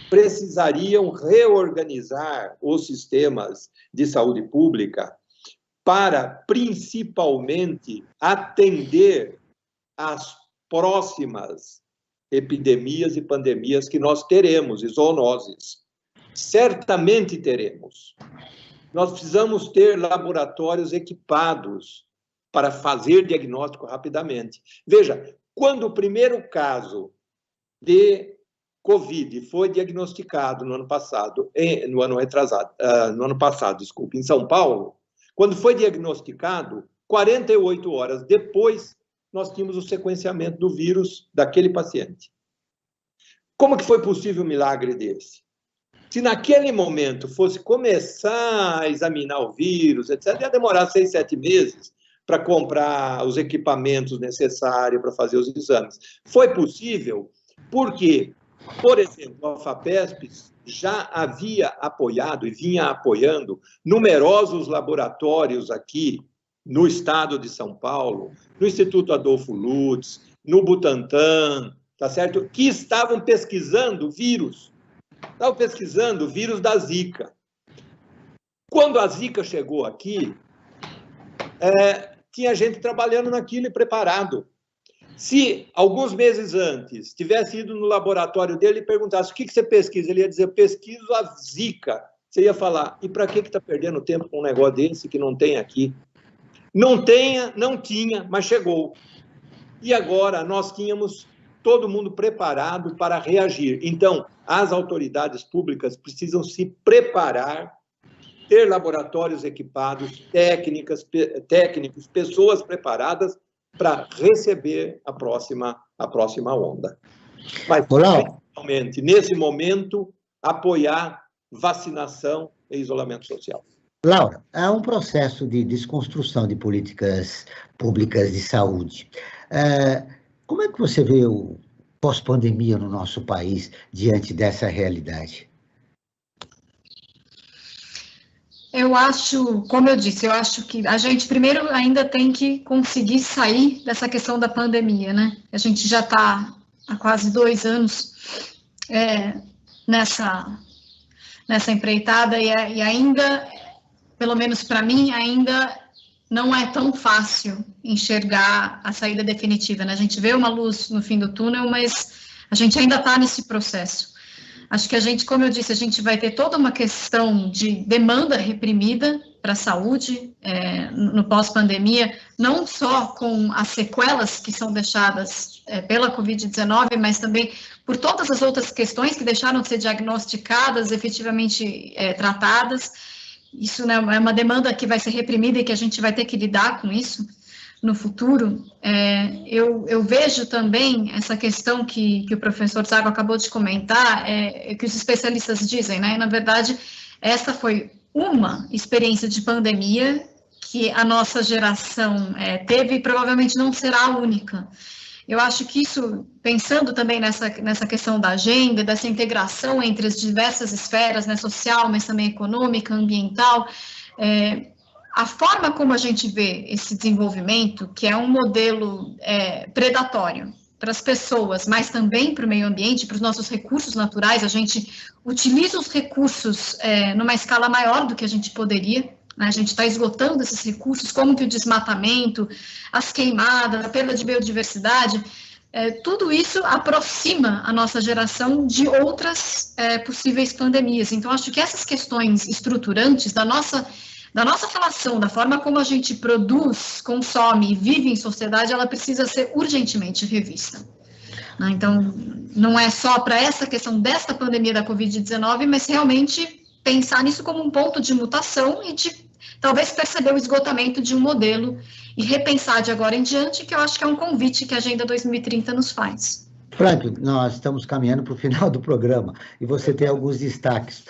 precisariam reorganizar os sistemas de saúde pública para, principalmente, atender às próximas epidemias e pandemias que nós teremos, e zoonoses. Certamente teremos. Nós precisamos ter laboratórios equipados para fazer diagnóstico rapidamente. Veja, quando o primeiro caso de Covid foi diagnosticado no ano passado, no ano passado, desculpe, em São Paulo, quando foi diagnosticado, 48 horas depois, nós tínhamos o sequenciamento do vírus daquele paciente. Como que foi possível um milagre desse? Se naquele momento fosse começar a examinar o vírus, etc., ia demorar 6, 7 meses para comprar os equipamentos necessários para fazer os exames. Foi possível porque, por exemplo, a FAPESP já havia apoiado e vinha apoiando numerosos laboratórios aqui no estado de São Paulo, no Instituto Adolfo Lutz, no Butantan, tá certo? Que estavam pesquisando vírus. Estavam pesquisando o vírus da Zika. Quando a Zika chegou aqui, tinha gente trabalhando naquilo e preparado. Se, alguns meses antes, tivesse ido no laboratório dele e perguntasse o que você pesquisa, ele ia dizer, pesquiso a Zika. Você ia falar, e para que está perdendo tempo com um negócio desse que não tem aqui? Não tinha, mas chegou. E agora nós tínhamos todo mundo preparado para reagir. Então, as autoridades públicas precisam se preparar, ter laboratórios equipados, técnicos, pessoas preparadas para receber a próxima onda. Mas, principalmente, nesse momento, apoiar vacinação e isolamento social. Laura, há um processo de desconstrução de políticas públicas de saúde. Como é que você vê o pós-pandemia no nosso país diante dessa realidade? Eu acho, como eu disse, eu acho que a gente primeiro ainda tem que conseguir sair dessa questão da pandemia, né? A gente já está há quase 2 anos nessa empreitada e ainda, pelo menos para mim, ainda não é tão fácil enxergar a saída definitiva, né? A gente vê uma luz no fim do túnel, mas a gente ainda está nesse processo. Acho que a gente, como eu disse, a gente vai ter toda uma questão de demanda reprimida para a saúde no pós-pandemia, não só com as sequelas que são deixadas pela Covid-19, mas também por todas as outras questões que deixaram de ser diagnosticadas, efetivamente tratadas. Isso, né, é uma demanda que vai ser reprimida e que a gente vai ter que lidar com isso no futuro. Eu vejo também essa questão que o professor Zago acabou de comentar, que os especialistas dizem, né? Na verdade, essa foi uma experiência de pandemia que a nossa geração teve e provavelmente não será a única. Eu acho que isso, pensando também nessa questão da agenda, dessa integração entre as diversas esferas, né, social, mas também econômica, ambiental, a forma como a gente vê esse desenvolvimento, que é um modelo predatório para as pessoas, mas também para o meio ambiente, para os nossos recursos naturais, a gente utiliza os recursos numa escala maior do que a gente poderia, né? A gente está esgotando esses recursos, como que o desmatamento, as queimadas, a perda de biodiversidade, tudo isso aproxima a nossa geração de outras possíveis pandemias. Então, acho que essas questões estruturantes da nossa relação, da forma como a gente produz, consome e vive em sociedade, ela precisa ser urgentemente revista. Então, não é só para essa questão desta pandemia da Covid-19, mas realmente pensar nisso como um ponto de mutação e de talvez perceber o esgotamento de um modelo e repensar de agora em diante, que eu acho que é um convite que a Agenda 2030 nos faz. Franklin, nós estamos caminhando para o final do programa e você tem alguns destaques,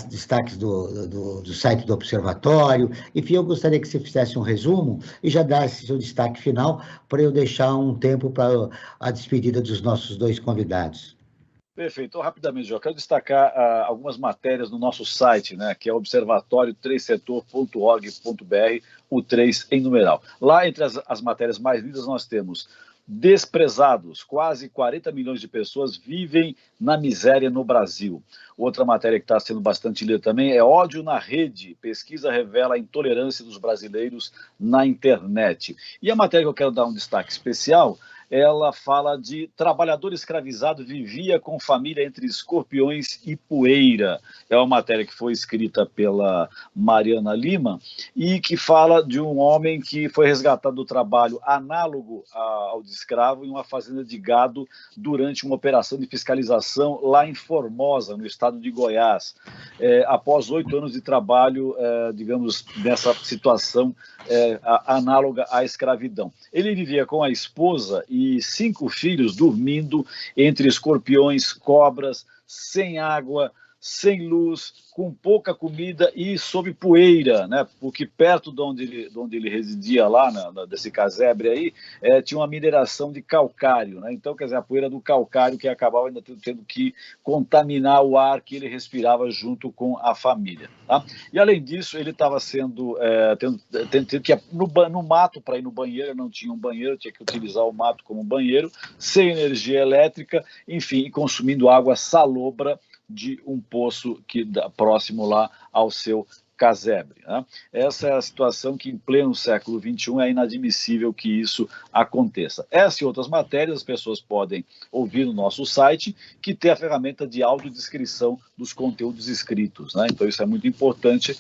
destaques do site do Observatório. Enfim, eu gostaria que você fizesse um resumo e já desse seu destaque final para eu deixar um tempo para a despedida dos nossos 2 convidados. Perfeito. Então, rapidamente, eu quero destacar algumas matérias no nosso site, né, que é observatório3setor.org.br, o 3 em numeral. Lá, entre as matérias mais lidas, nós temos desprezados, quase 40 milhões de pessoas vivem na miséria no Brasil. Outra matéria que está sendo bastante lida também é ódio na rede, pesquisa revela a intolerância dos brasileiros na internet. E a matéria que eu quero dar um destaque especial, ela fala de trabalhador escravizado vivia com família entre escorpiões e poeira. É uma matéria que foi escrita pela Mariana Lima e que fala de um homem que foi resgatado do trabalho análogo ao de escravo em uma fazenda de gado durante uma operação de fiscalização lá em Formosa, no estado de Goiás. Após 8 anos de trabalho, digamos, nessa situação análoga à escravidão. Ele vivia com a esposa e 5 filhos dormindo entre escorpiões, cobras, sem água, sem luz, com pouca comida e sob poeira, né? Porque perto de onde ele residia lá, desse casebre aí, tinha uma mineração de calcário, né? Então, quer dizer, a poeira do calcário que acabava ainda tendo que contaminar o ar que ele respirava junto com a família, tá? E além disso, ele estava tendo que ir no mato para ir no banheiro, não tinha um banheiro, tinha que utilizar o mato como banheiro, sem energia elétrica, enfim, e consumindo água salobra de um poço próximo lá ao seu casebre, né? Essa é a situação que, em pleno século XXI, é inadmissível que isso aconteça. Essa e outras matérias as pessoas podem ouvir no nosso site, que tem a ferramenta de audiodescrição dos conteúdos escritos, né? Então isso é muito importante,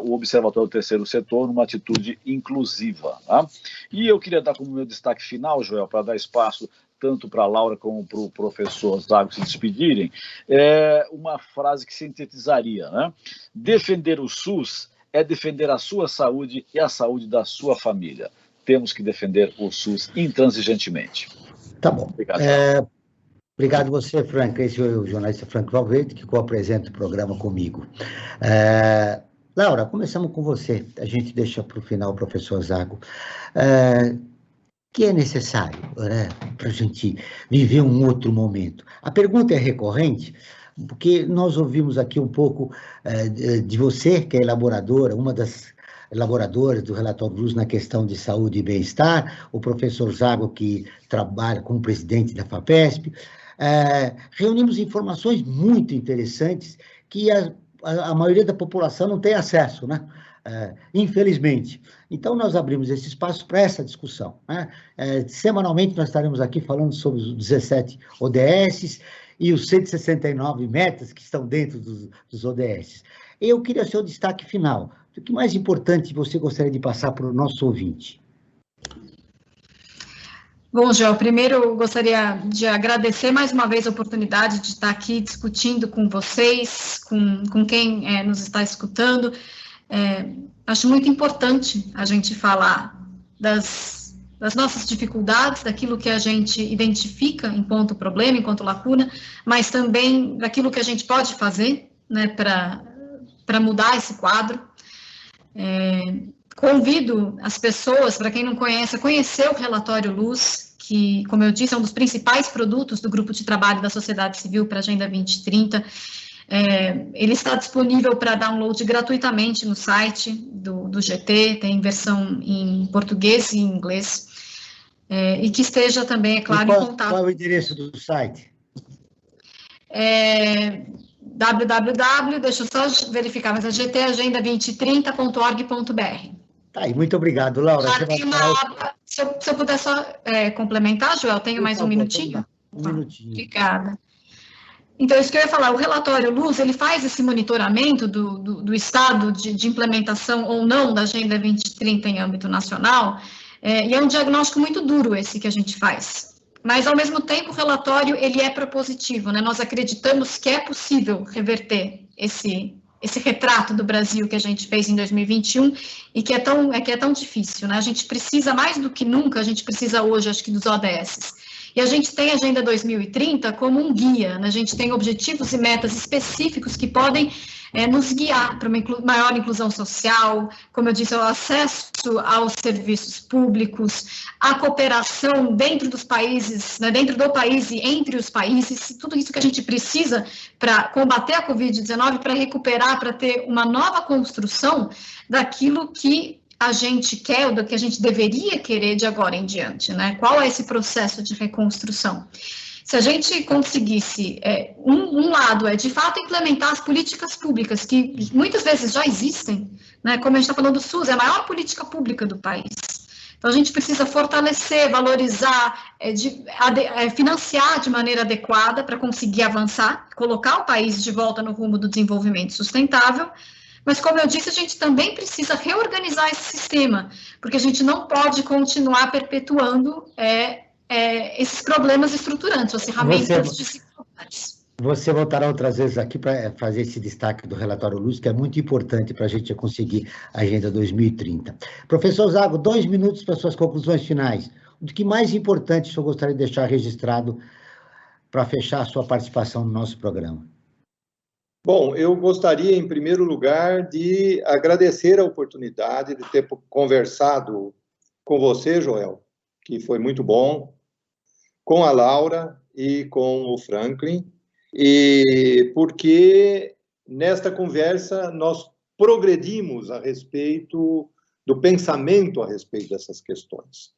o Observatório do Terceiro Setor numa atitude inclusiva, tá? E eu queria dar como meu destaque final, Joel, para dar espaço tanto para a Laura como para o professor Zago se despedirem, uma frase que sintetizaria, né? Defender o SUS é defender a sua saúde e a saúde da sua família. Temos que defender o SUS intransigentemente. Tá bom. Obrigado. Obrigado você, Frank. Esse é o jornalista Frank Valverde, que co-apresenta o programa comigo. Laura, começamos com você. A gente deixa para o final o professor Zago. Que é necessário, né, para a gente viver um outro momento. A pergunta é recorrente, porque nós ouvimos aqui um pouco de você, que é elaboradora, uma das elaboradoras do relatório LUS na questão de saúde e bem-estar, o professor Zago, que trabalha como presidente da FAPESP. Reunimos informações muito interessantes que a maioria da população não tem acesso, né? Infelizmente. Então, nós abrimos esse espaço para essa discussão, né? Semanalmente, nós estaremos aqui falando sobre os 17 ODS e os 169 metas que estão dentro dos ODS. Eu queria seu destaque final. O que mais importante você gostaria de passar para o nosso ouvinte? Bom, Joel, primeiro eu gostaria de agradecer mais uma vez a oportunidade de estar aqui discutindo com vocês, com quem nos está escutando. Acho muito importante a gente falar das nossas dificuldades, daquilo que a gente identifica enquanto problema, enquanto lacuna, mas também daquilo que a gente pode fazer, né, para mudar esse quadro. Convido as pessoas, para quem não conhece, a conhecer o relatório LUS, que, como eu disse, é um dos principais produtos do Grupo de Trabalho da Sociedade Civil para a Agenda 2030. Ele está disponível para download gratuitamente no site do GT, tem versão em português e em inglês, e que esteja também, é claro, em contato. Qual é o endereço do site? Deixa eu só verificar, mas é gtagenda2030.org.br. Tá aí, muito obrigado, Laura. Se eu puder só complementar, Joel, tenho mais um minutinho? Um minutinho. Obrigada. Então, isso que eu ia falar, o relatório LUS, ele faz esse monitoramento do estado de implementação ou não da Agenda 2030 em âmbito nacional, e é um diagnóstico muito duro esse que a gente faz. Mas, ao mesmo tempo, o relatório, ele é propositivo, né? Nós acreditamos que é possível reverter esse retrato do Brasil que a gente fez em 2021 e que é tão difícil, né? A gente precisa, mais do que nunca, a gente precisa hoje, acho que, dos ODS. E a gente tem a Agenda 2030 como um guia, né? A gente tem objetivos e metas específicos que podem nos guiar para uma maior inclusão social, como eu disse, o acesso aos serviços públicos, a cooperação dentro dos países, né, dentro do país e entre os países, tudo isso que a gente precisa para combater a Covid-19, para recuperar, para ter uma nova construção daquilo que a gente quer, ou do que a gente deveria querer de agora em diante, né? Qual é esse processo de reconstrução? Se a gente conseguisse, um lado é, de fato, implementar as políticas públicas, que muitas vezes já existem, né? Como a gente está falando do SUS, é a maior política pública do país. Então, a gente precisa fortalecer, valorizar, financiar de maneira adequada para conseguir avançar, colocar o país de volta no rumo do desenvolvimento sustentável. Mas, como eu disse, a gente também precisa reorganizar esse sistema, porque a gente não pode continuar perpetuando esses problemas estruturantes, as ferramentas de desigualdades. Você voltará outras vezes aqui para fazer esse destaque do relatório LUS, que é muito importante para a gente conseguir a Agenda 2030. Professor Zago, 2 minutos para suas conclusões finais. O que mais importante o senhor gostaria de deixar registrado para fechar a sua participação no nosso programa? Bom, eu gostaria, em primeiro lugar, de agradecer a oportunidade de ter conversado com você, Joel, que foi muito bom, com a Laura e com o Franklin, e porque nesta conversa nós progredimos a respeito do pensamento a respeito dessas questões.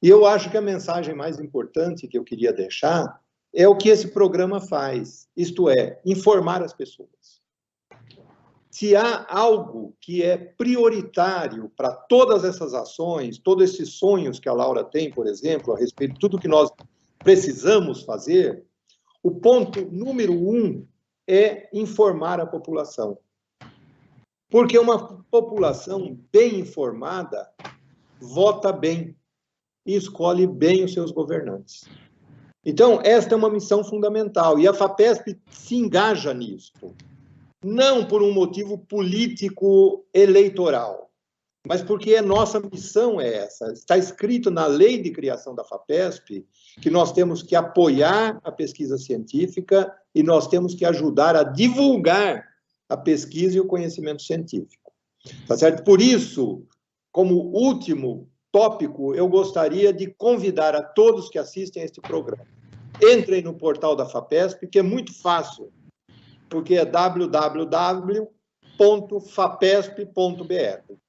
E eu acho que a mensagem mais importante que eu queria deixar é o que esse programa faz, isto é, informar as pessoas. Se há algo que é prioritário para todas essas ações, todos esses sonhos que a Laura tem, por exemplo, a respeito de tudo que nós precisamos fazer, o ponto número 1 é informar a população. Porque uma população bem informada vota bem e escolhe bem os seus governantes. Então, esta é uma missão fundamental, e a FAPESP se engaja nisso, não por um motivo político eleitoral, mas porque a nossa missão é essa. Está escrito na lei de criação da FAPESP que nós temos que apoiar a pesquisa científica e nós temos que ajudar a divulgar a pesquisa e o conhecimento científico. Tá certo? Por isso, como último tópico, eu gostaria de convidar a todos que assistem a este programa. Entrem no portal da FAPESP, que é muito fácil porque é www.fapesp.br.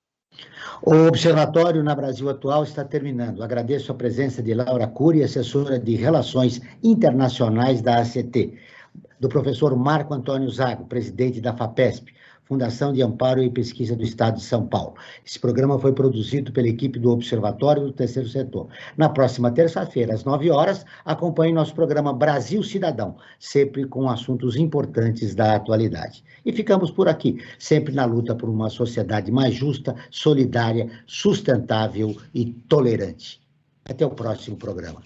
O Observatório na Brasil Atual está terminando. Agradeço a presença de Laura Cury, assessora de Relações Internacionais da ACT, do professor Marco Antônio Zago, presidente da FAPESP, Fundação de Amparo e Pesquisa do Estado de São Paulo. Esse programa foi produzido pela equipe do Observatório do Terceiro Setor. Na próxima terça-feira, às 9 horas, acompanhe nosso programa Brasil Cidadão, sempre com assuntos importantes da atualidade. E ficamos por aqui, sempre na luta por uma sociedade mais justa, solidária, sustentável e tolerante. Até o próximo programa.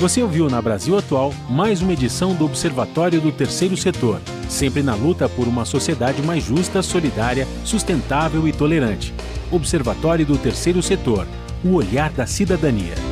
Você ouviu na Brasil Atual mais uma edição do Observatório do Terceiro Setor, sempre na luta por uma sociedade mais justa, solidária, sustentável e tolerante. Observatório do Terceiro Setor, o olhar da cidadania.